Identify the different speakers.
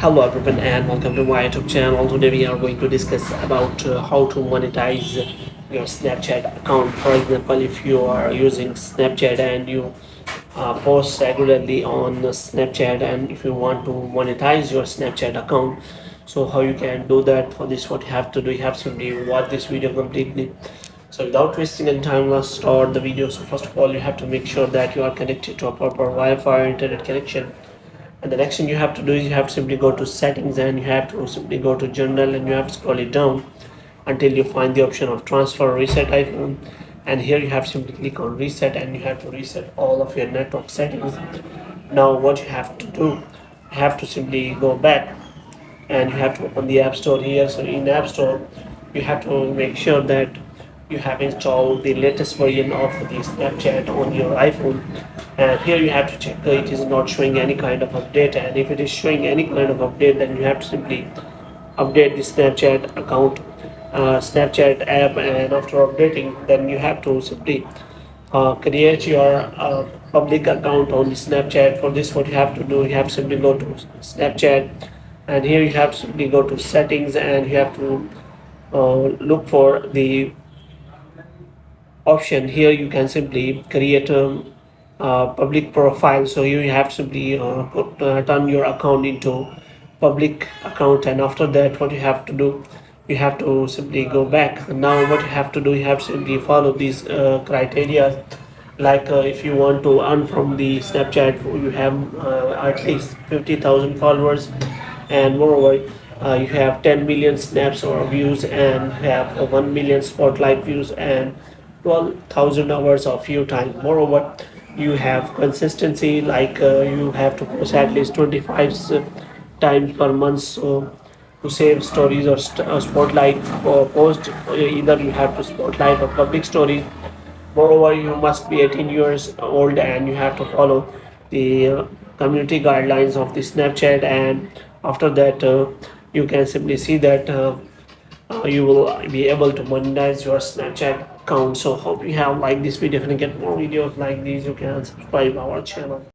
Speaker 1: Hello everyone and welcome to my YouTube channel. Today we are going to discuss about how to monetize your Snapchat account. For example, if you are using Snapchat and you post regularly on Snapchat, and if you want to monetize your Snapchat account, so how you can do that. For this, what you have to do, you have to simply watch this video completely. So without wasting any time, let's start the video. So first of all, you have to make sure that you are connected to a proper Wi-Fi internet connection, and the next thing you have to do is you have to simply go to settings and you have to simply go to general and you have to scroll it down until you find the option of transfer reset iPhone. And here you have to simply click on reset and you have to reset all of your network settings. Now what you have to do, you have to simply go back and you have to open the app store here. So in app store you have to make sure that you have installed the latest version of the Snapchat on your iPhone, and here you have to check it is not showing any kind of update, and if it is showing any kind of update then you have to simply update the Snapchat account, Snapchat app, and after updating then you have to simply create your public account on the Snapchat. For this, what you have to do, you have to simply go to Snapchat, and here you have to simply go to settings, and you have to look for the option. Here you can simply create a public profile. So here you have to simply turn your account into public account, and after that what you have to do, you have to simply go back. Now what you have to do, you have to simply follow these criteria. Like if you want to earn from the Snapchat, you have at least 50,000 followers, and moreover you have 10 million snaps or views, and have 1 million spotlight views, and 12,000 hours of view time. Moreover, you have consistency, like you have to post at least 25 times per month. So to save stories or spotlight or post, either you have to spotlight or public stories. Moreover, you must be 18 years old and you have to follow the community guidelines of the Snapchat. And after that, you can simply see that you will be able to monetize your Snapchat account. So hope you have liked this video. If you get more videos like these, you can subscribe our channel.